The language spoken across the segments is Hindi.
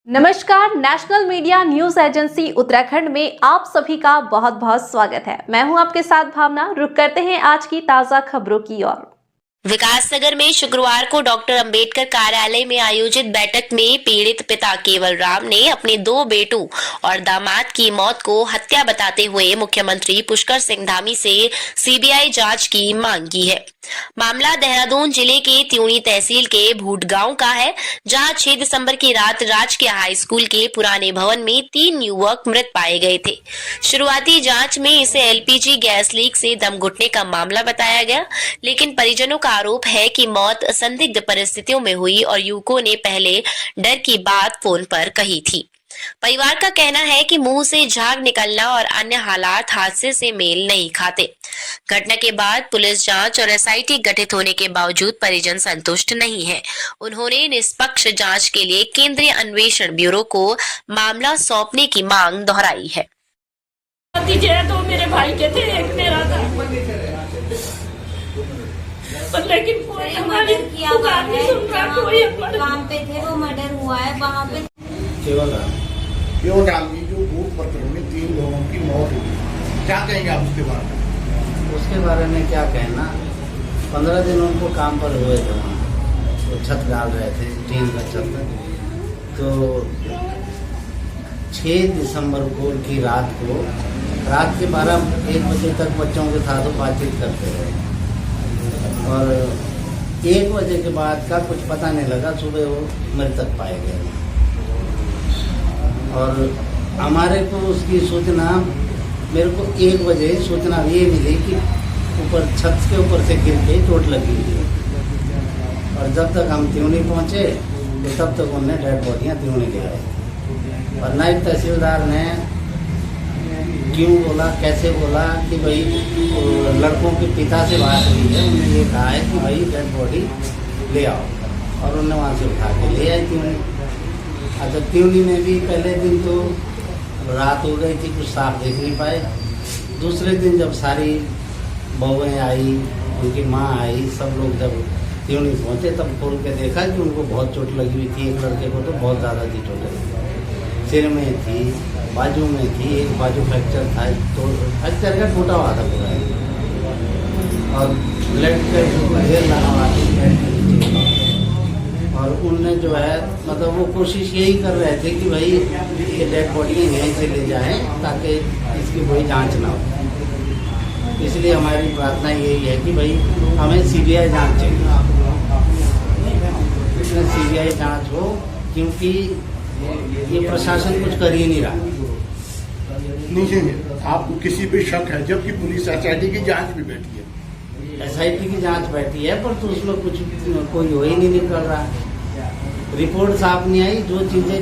नमस्कार, national media news agency Uttarakhand में आप सभी का बहुत बहुत स्वागत है। मैं हूं आपके साथ भावना। रुक करते हैं आज की ताजा खबरों की ओर। विकासनगर में शुक्रवार को डॉक्टर अंबेडकर कार्यालय में आयोजित बैठक में पीड़ित पिता केवल राम ने अपने 2 बेटों और दामाद की मौत को हत्या बताते हुए मुख्यमंत्री पुष्कर सिंह धामी से सीबीआई जांच की मांग की है। मामला देहरादून जिले के त्यूणी तहसील के भूट गांव का है, जहां 6 दिसंबर की रात राजकीय हाई स्कूल के पुराने भवन में 3 युवक मृत पाए गए थे। शुरुआती जांच में इसे एलपीजी गैस लीक से दम घुटने का मामला बताया गया, लेकिन परिजनों का आरोप है कि मौत संदिग्ध परिस्थितियों में हुई और युवकों ने पहले डर की बात फोन पर कही थी। परिवार का कहना है कि मुंह से झाग निकलना और अन्य हालात हादसे से मेल नहीं खाते। घटना के बाद पुलिस जांच और एसआईटी गठित होने के बावजूद परिजन संतुष्ट नहीं है। उन्होंने निष्पक्ष जांच के लिए केंद्रीय अन्वेषण ब्यूरो को मामला सौंपने की मांग दोहराई है। तो मेरे भाई के थे, एक मेरा था, लेकिन कोई हमारी पुकार नहीं सुन रहा। कोई काम पे थे, वो मर्डर हुआ है वहाँ पे। केवल राम जी जो भूत पत्थरों में 3 लोगों की मौत हुई, क्या कहेंगे आप उसके बारे में? उसके बारे में क्या कहना, 15 दिन उनको काम पर हुए थे वहाँ, वो छत डाल रहे थे, टीन का छत। तो 6 दिसंबर को की रात के 12-1 बजे तक बच्चों के साथ बातचीत करते रहे और 1 बजे के बाद का कुछ पता नहीं लगा। सुबह वो मृतक पाए गए और हमारे को उसकी सूचना, मेरे को 1 बजे सूचना ये मिली कि ऊपर छत के ऊपर से गिर के चोट लगी हुई है। और जब तक हम त्यूणी पहुँचे तो तब तक उन्होंने डेड बॉडियाँ त्यूणी ले आए। और नायब तहसीलदार ने क्यों बोला, कैसे बोला कि भाई लड़कों के पिता से बात हुई है, उन्होंने ये कहा है कि भाई डेड बॉडी ले आओ, और उन्होंने वहाँ से उठा के ले आए त्यूणी। अच्छा, त्यूणी में भी पहले दिन तो रात हो गई थी, कुछ साफ देख नहीं पाए। दूसरे दिन जब सारी बहुएँ आई, उनकी माँ आई, सब लोग जब त्यूणी पहुँचे तब खोल के देखा कि उनको बहुत चोट लगी हुई थी। एक लड़के को तो बहुत ज़्यादा थी चोट लगी, सिर में थी, बाजू में थी, एक बाजू फ्रैक्चर था, तो फ्रैक्चर का टूटा हुआ था पूरा, और ब्लड का ढेर लगा हुआ था। और उनने जो है मतलब वो कोशिश यही कर रहे थे कि भाई ये डेड बॉडी यहीं से ले जाएं ताकि इसकी कोई जांच ना हो। इसलिए हमारी प्रार्थना यही है कि भाई हमें सीबीआई जांच चाहिए, इसमें सीबीआई जांच हो, क्योंकि ये प्रशासन कुछ कर ही नहीं रहा। नहीं, आपको किसी पे शक है जबकि पुलिस एसआईटी की जांच भी बैठी है? एसआईटी की जांच बैठी है पर तो उसमें कुछ कोई हो ही नहीं निकल रहा। रिपोर्ट साफ नहीं आई। जो चीजें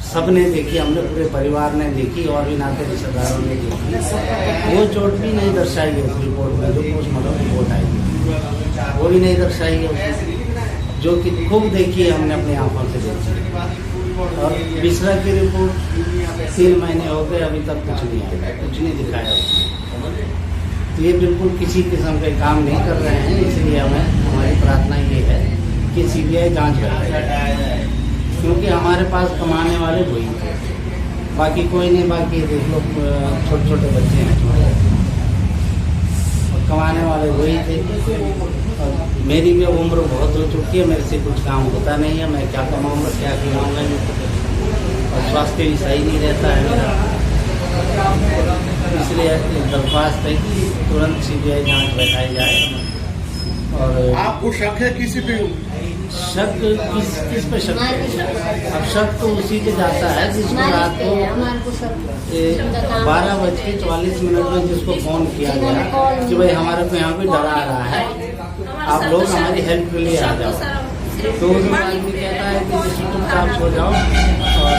सबने देखी, हमने पूरे परिवार ने देखी और भी नाते रिश्तेदारों ने देखी, वो चोट भी नहीं दर्शाई है उस रिपोर्ट में। जो पोस्टमार्टम रिपोर्ट आई वो भी नहीं दर्शाई है, जो कि खूब देखी है, हमने अपनी आंखों से देखी। और बिस्रा की रिपोर्ट 3 महीने हो गए, अभी तक कुछ नहीं आया, कुछ नहीं दिखाया। तो ये बिल्कुल किसी किस्म के काम नहीं कर रहे हैं। इसलिए हमारी प्रार्थना ये है कि सीबीआई जांच करे, क्योंकि हमारे पास कमाने वाले वही थे, बाकी कोई नहीं। बाकी देख लो, छोटे छोटे बच्चे हैं, कमाने वाले वही थे। और मेरी भी उम्र बहुत हो चुकी है, मेरे से कुछ काम होता नहीं है, मैं क्या कमाऊँगा, क्या खिलाऊँगा, और स्वास्थ्य भी सही नहीं रहता है मेरा। इसलिए दरख्वास्त है कि तुरंत सीबीआई जांच बैठाई जाए। और आपको शक है किसी पे? शक किस पे शक है? अब शक तो उसी पे जाता है जिसको रात को 12:44 में जिसको फोन किया गया कि भाई हमारे को यहाँ पे डरा रहा है, आप लोग हमारी हेल्प के लिए आ जाओ। तो उसमें आदमी कहता है कि चुपचाप सो जाओ और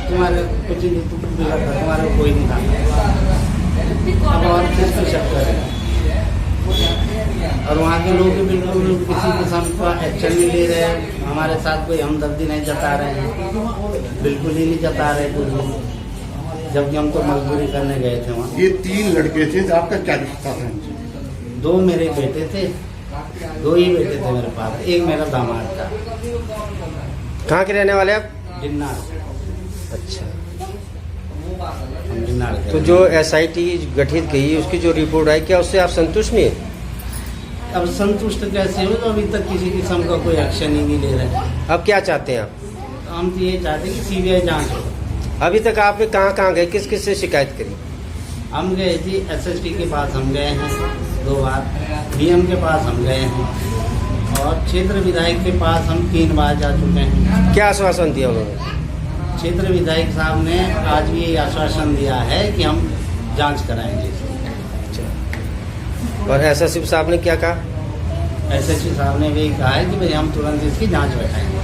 तुम्हारे कुछ बिगड़ रहा, तुम्हारे कोई नहीं खाता। अब और किस पे शक करें? और वहाँ के लोग बिल्कुल किसी किस्म का एक्शन नहीं ले रहे हैं, हमारे साथ कोई हमदर्दी नहीं जता रहे हैं, बिल्कुल ही नहीं जता रहे कुछ, जबकि हम तो मजदूरी करने गए थे वहाँ। ये 3 लड़के थे, आपका क्या रिश्ता था? 2 मेरे बेटे थे, 2 ही बेटे थे मेरे पास, एक मेरा दामाद था। कहाँ के रहने वाले आप? जिन्ना। अच्छा, हम दिनार के तो जो SIT गठित की उसकी जो रिपोर्ट आई, क्या उससे आप संतुष्ट नहीं है? अब संतुष्ट कैसे हो, तो अभी तक किसी किस्म का कोई एक्शन ही नहीं ले रहे। अब क्या चाहते हैं आप? हम तो ये चाहते हैं कि CBI जांच हो। अभी तक आपने कहाँ गए, किस किस से शिकायत करी? हम गए जी SST के पास हम गए हैं 2 बार, DM के पास हम गए हैं और क्षेत्र विधायक के पास हम 3 बार जा चुके हैं। क्या आश्वासन दिया उन्होंने? क्षेत्र विधायक साहब ने आज भी ये आश्वासन दिया है कि हम जांच कराएंगे। और SSP साहब ने क्या कहा? SSP साहब ने भी कहा है कि भाई हम तुरंत इसकी जांच बैठाएंगे।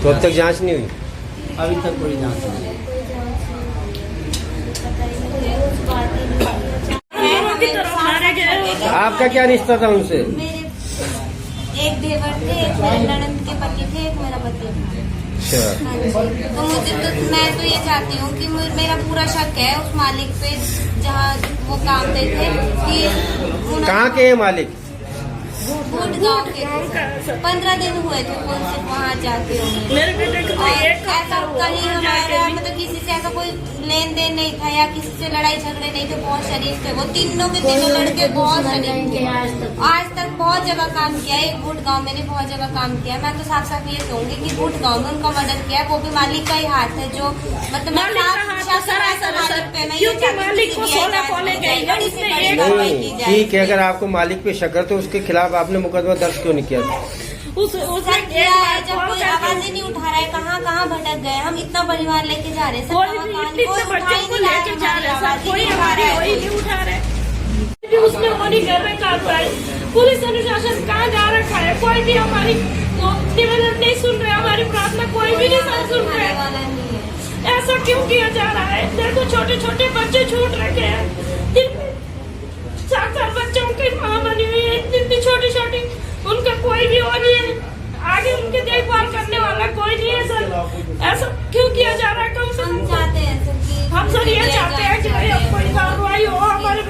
तो अब तक जांच नहीं हुई? अभी तक कोई जांच नहीं है। आपका क्या रिश्ता था उनसे? मेरे एक देवर थे, एक मेरे ननद के पति थे, एक मेरा पति था। अच्छा, हाँ जी। तो मैं तो ये चाहती हूँ कि मेरा पूरा शक है उस मालिक पे जहाँ वो काम देते कि कहाँ के हैं मालिक? भूट गाँव के थे। 15 दिन हुए थे वो उनसे वहाँ जाते हुए। मेरे बेटे को तो और एक ऐसा कहीं हमारा मतलब किसी से ऐसा कोई लेन देन नहीं था या किसी से लड़ाई झगड़े नहीं थे। बहुत शरीफ थे वो, तीनों के तीनों लड़के बहुत शरीफ थे। आज तक बहुत जगह काम किया है। एक भूट गाँव में नहीं, बहुत जगह काम किया है। मैं तो साफ साफ ये कहूंगी कि भूट गाँव में उनका मर्डर किया है, वो भी मालिक का ही हाथ है। जो मतलब नहीं, ठीक है, अगर आपको मालिक पे शक है तो उसके खिलाफ आपने मुकदमा दर्ज क्यों नहीं किया? उसने किया है, जब कोई आवाज ही नहीं उठा रहा है। कहाँ कहाँ भटक गए हम, इतना परिवार लेके जा रहे हैं, उसने वो नहीं कर रहे कार्रवाई। पुलिस अनुशासन कहाँ जा रखा है? कोई भी हमारी निवेदन नहीं सुन रहे, हमारी प्रार्थना कोई भी नहीं सुन रहे। ऐसा क्यों किया जा रहा है? देखो छोटे छोटे बच्चे छूट रखे हैं, 4 बच्चों की माँ बनी हुई है, इतनी छोटी छोटी, उनका कोई भी वो नहीं है, आगे उनकी देखभाल करने वाला कोई नहीं है। सर ऐसा क्यों किया जा रहा है? कम से कम हम सर ये चाहते हैं कि भाई अब कोई कार्रवाई हो हमारे